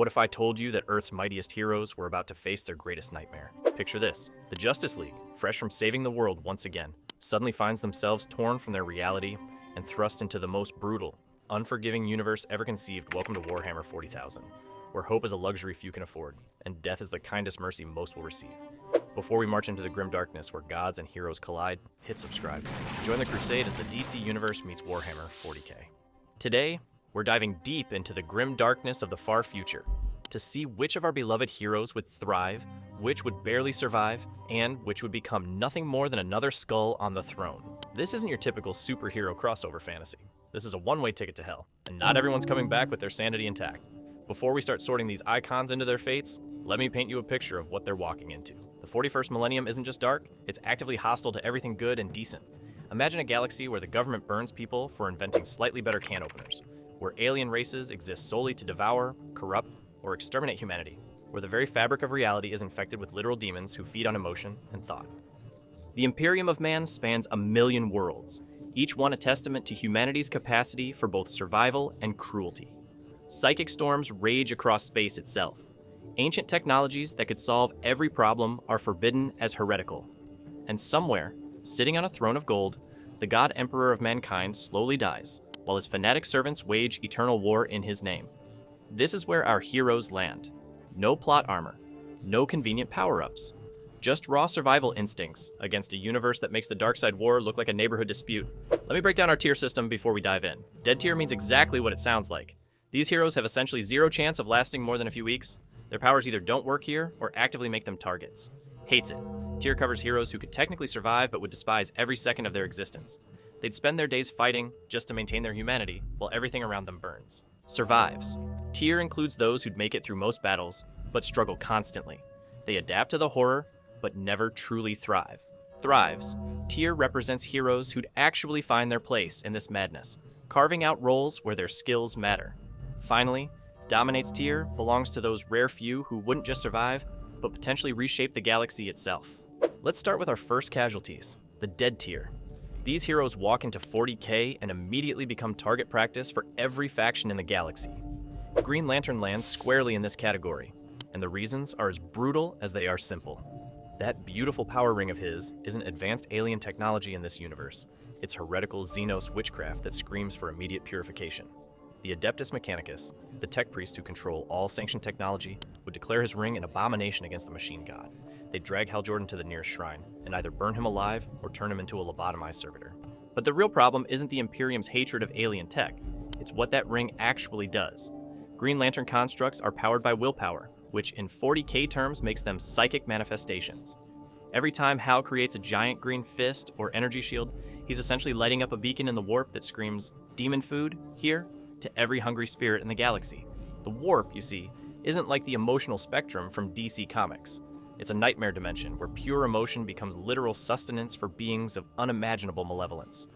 What if I told you that Earth's mightiest heroes were about to face their greatest nightmare? Picture this. The Justice League, fresh from saving the world once again, suddenly finds themselves torn from their reality and thrust into the most brutal, unforgiving universe ever conceived. Welcome to Warhammer 40,000, where hope is a luxury few can afford, and death is the kindest mercy most will receive. Before we march into the grim darkness where gods and heroes collide, hit subscribe. Join the crusade as the DC Universe meets Warhammer 40K. Today, we're diving deep into the grim darkness of the far future to see which of our beloved heroes would thrive, which would barely survive, and which would become nothing more than another skull on the throne. This isn't your typical superhero crossover fantasy. This is a one-way ticket to hell, and not everyone's coming back with their sanity intact. Before we start sorting these icons into their fates, let me paint you a picture of what they're walking into. The 41st millennium isn't just dark, it's actively hostile to everything good and decent. Imagine a galaxy where the government burns people for inventing slightly better can openers, where alien races exist solely to devour, corrupt, or exterminate humanity, where the very fabric of reality is infected with literal demons who feed on emotion and thought. The Imperium of Man spans 1,000,000 worlds, each one a testament to humanity's capacity for both survival and cruelty. Psychic storms rage across space itself. Ancient technologies that could solve every problem are forbidden as heretical. And somewhere, sitting on a throne of gold, the God Emperor of mankind slowly dies, while his fanatic servants wage eternal war in his name. This is where our heroes land. No plot armor, no convenient power-ups, just raw survival instincts against a universe that makes the Darkside War look like a neighborhood dispute. Let me break down our tier system before we dive in. Dead tier means exactly what it sounds like. These heroes have essentially zero chance of lasting more than a few weeks. Their powers either don't work here or actively make them targets. Hates it. Tier covers heroes who could technically survive but would despise every second of their existence. They'd spend their days fighting just to maintain their humanity while everything around them burns. Survives. Tier includes those who'd make it through most battles, but struggle constantly. They adapt to the horror, but never truly thrive. Thrives. Tier represents heroes who'd actually find their place in this madness, carving out roles where their skills matter. Finally, Dominates tier belongs to those rare few who wouldn't just survive, but potentially reshape the galaxy itself. Let's start with our first casualties, the Dead tier. These heroes walk into 40K and immediately become target practice for every faction in the galaxy. Green Lantern lands squarely in this category, and the reasons are as brutal as they are simple. That beautiful power ring of his isn't advanced alien technology in this universe. It's heretical Xenos witchcraft that screams for immediate purification. The Adeptus Mechanicus, the tech priest who control all sanctioned technology, would declare his ring an abomination against the machine god. They'd drag Hal Jordan to the nearest shrine, and either burn him alive or turn him into a lobotomized servitor. But the real problem isn't the Imperium's hatred of alien tech, it's what that ring actually does. Green Lantern constructs are powered by willpower, which in 40K terms makes them psychic manifestations. Every time Hal creates a giant green fist or energy shield, he's essentially lighting up a beacon in the warp that screams, "Demon food, here?" to every hungry spirit in the galaxy. The warp, you see, isn't like the emotional spectrum from DC Comics. It's a nightmare dimension where pure emotion becomes literal sustenance for beings of unimaginable malevolence.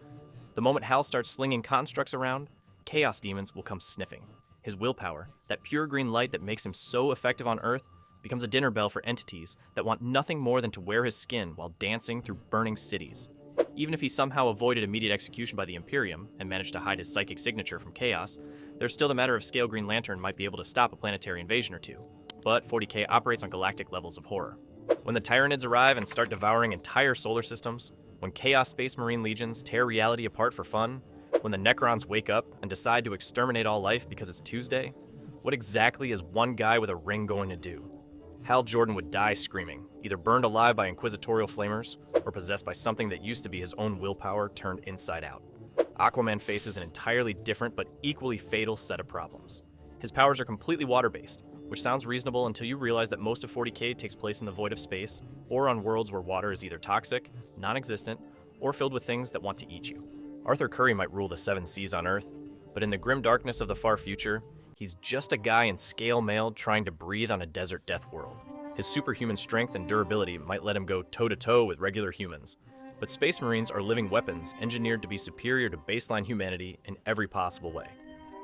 The moment Hal starts slinging constructs around, chaos demons will come sniffing. His willpower, that pure green light that makes him so effective on Earth, becomes a dinner bell for entities that want nothing more than to wear his skin while dancing through burning cities. Even if he somehow avoided immediate execution by the Imperium and managed to hide his psychic signature from chaos, there's still the matter of scale Green Lantern might be able to stop a planetary invasion or two. But 40K operates on galactic levels of horror. When the Tyranids arrive and start devouring entire solar systems, when Chaos Space Marine legions tear reality apart for fun, when the Necrons wake up and decide to exterminate all life because it's Tuesday, what exactly is one guy with a ring going to do? Hal Jordan would die screaming, either burned alive by inquisitorial flamers, or possessed by something that used to be his own willpower turned inside out. Aquaman faces an entirely different but equally fatal set of problems. His powers are completely water-based, which sounds reasonable until you realize that most of 40K takes place in the void of space, or on worlds where water is either toxic, non-existent, or filled with things that want to eat you. Arthur Curry might rule the seven seas on Earth, but in the grim darkness of the far future, he's just a guy in scale mail trying to breathe on a desert death world. His superhuman strength and durability might let him go toe-to-toe with regular humans, but Space Marines are living weapons engineered to be superior to baseline humanity in every possible way.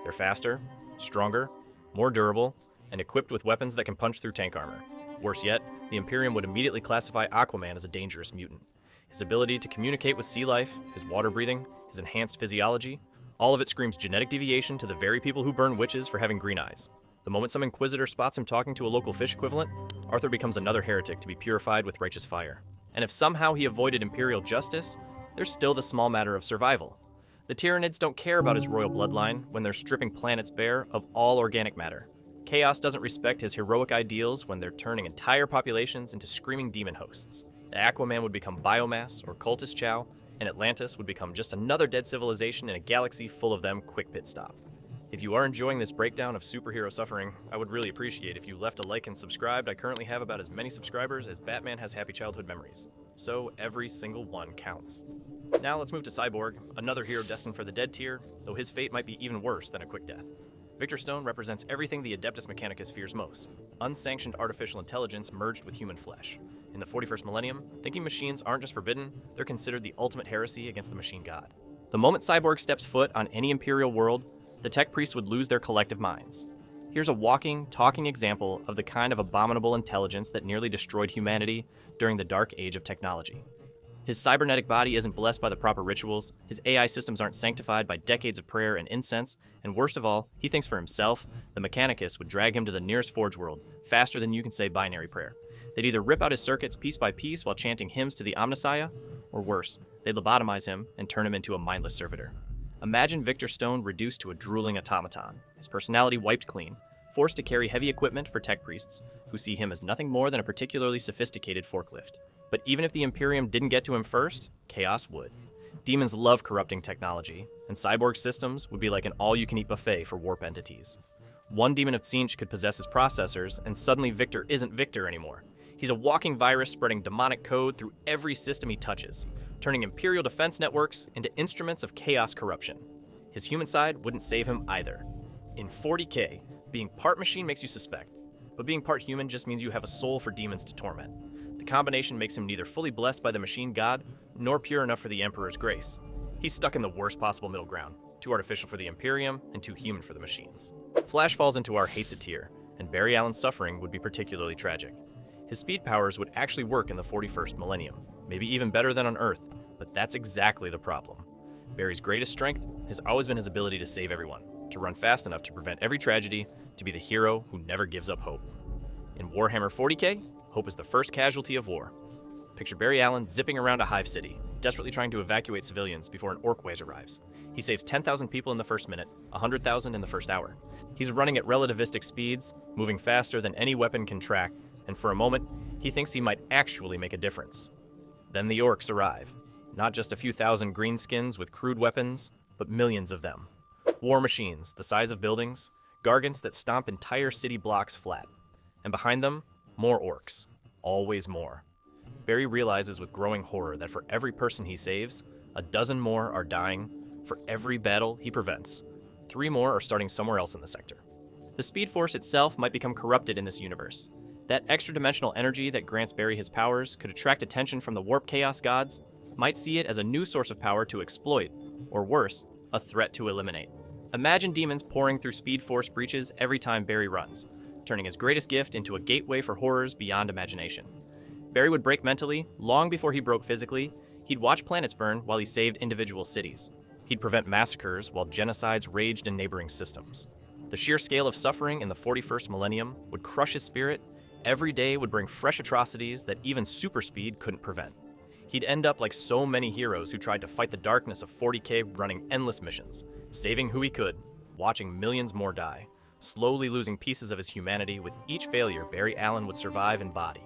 They're faster, stronger, more durable, and equipped with weapons that can punch through tank armor. Worse yet, the Imperium would immediately classify Aquaman as a dangerous mutant. His ability to communicate with sea life, his water breathing, his enhanced physiology, all of it screams genetic deviation to the very people who burn witches for having green eyes. The moment some inquisitor spots him talking to a local fish equivalent, Arthur becomes another heretic to be purified with righteous fire. And if somehow he avoided imperial justice, there's still the small matter of survival. The Tyranids don't care about his royal bloodline when they're stripping planets bare of all organic matter. Chaos doesn't respect his heroic ideals when they're turning entire populations into screaming demon hosts. The Aquaman would become biomass or cultist chow, and Atlantis would become just another dead civilization in a galaxy full of them quick pit stop. If you are enjoying this breakdown of superhero suffering, I would really appreciate if you left a like and subscribed. I currently have about as many subscribers as Batman has happy childhood memories, so every single one counts. Now let's move to Cyborg, another hero destined for the dead tier, though his fate might be even worse than a quick death. Victor Stone represents everything the Adeptus Mechanicus fears most: unsanctioned artificial intelligence merged with human flesh. In the 41st millennium, thinking machines aren't just forbidden, they're considered the ultimate heresy against the machine god. The moment Cyborg steps foot on any imperial world, the tech priests would lose their collective minds. Here's a walking, talking example of the kind of abominable intelligence that nearly destroyed humanity during the dark age of technology. His cybernetic body isn't blessed by the proper rituals, his AI systems aren't sanctified by decades of prayer and incense, and worst of all, he thinks for himself. The Mechanicus would drag him to the nearest forge world, faster than you can say binary prayer. They'd either rip out his circuits piece by piece while chanting hymns to the Omnissiah, or worse, they'd lobotomize him and turn him into a mindless servitor. Imagine Victor Stone reduced to a drooling automaton, his personality wiped clean, forced to carry heavy equipment for tech priests, who see him as nothing more than a particularly sophisticated forklift. But even if the Imperium didn't get to him first, chaos would. Demons love corrupting technology, and Cyborg systems would be like an all-you-can-eat buffet for warp entities. One demon of Tzeentch could possess his processors, and suddenly Victor isn't Victor anymore. He's a walking virus spreading demonic code through every system he touches, turning Imperial defense networks into instruments of chaos corruption. His human side wouldn't save him either. In 40K, being part machine makes you suspect, but being part human just means you have a soul for demons to torment. The combination makes him neither fully blessed by the machine god, nor pure enough for the Emperor's grace. He's stuck in the worst possible middle ground, too artificial for the Imperium and too human for the machines. Flash falls into our hates it tier, and Barry Allen's suffering would be particularly tragic. His speed powers would actually work in the 41st millennium, maybe even better than on Earth, but that's exactly the problem. Barry's greatest strength has always been his ability to save everyone, to run fast enough to prevent every tragedy, to be the hero who never gives up hope. In Warhammer 40K, hope is the first casualty of war. Picture Barry Allen zipping around a hive city, desperately trying to evacuate civilians before an orc wave arrives. He saves 10,000 people in the first minute, 100,000 in the first hour. He's running at relativistic speeds, moving faster than any weapon can track, and for a moment, he thinks he might actually make a difference. Then the orcs arrive. Not just a few thousand greenskins with crude weapons, but millions of them. War machines, the size of buildings, gargants that stomp entire city blocks flat. And behind them, more orcs. Always more. Barry realizes with growing horror that for every person he saves, a dozen more are dying. For every battle he prevents, 3 more are starting somewhere else in the sector. The Speed Force itself might become corrupted in this universe. That extra-dimensional energy that grants Barry his powers could attract attention from the warp chaos gods, might see it as a new source of power to exploit, or worse, a threat to eliminate. Imagine demons pouring through Speed Force breaches every time Barry runs, turning his greatest gift into a gateway for horrors beyond imagination. Barry would break mentally long before he broke physically. He'd watch planets burn while he saved individual cities. He'd prevent massacres while genocides raged in neighboring systems. The sheer scale of suffering in the 41st millennium would crush his spirit. Every day would bring fresh atrocities that even super speed couldn't prevent. He'd end up like so many heroes who tried to fight the darkness of 40K, running endless missions, saving who he could, watching millions more die, slowly losing pieces of his humanity. With each failure, Barry Allen would survive in body,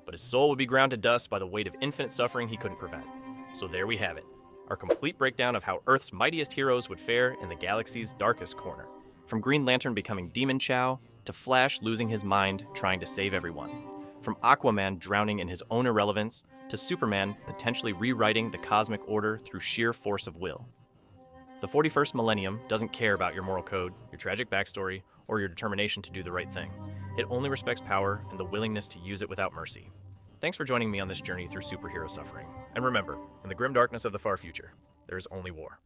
but his soul would be ground to dust by the weight of infinite suffering he couldn't prevent. So there we have it, our complete breakdown of how Earth's mightiest heroes would fare in the galaxy's darkest corner. From Green Lantern becoming Demon Chow, to Flash losing his mind trying to save everyone. From Aquaman drowning in his own irrelevance, to Superman potentially rewriting the cosmic order through sheer force of will. The 41st millennium doesn't care about your moral code, your tragic backstory, or your determination to do the right thing. It only respects power and the willingness to use it without mercy. Thanks for joining me on this journey through superhero suffering. And remember, in the grim darkness of the far future, there is only war.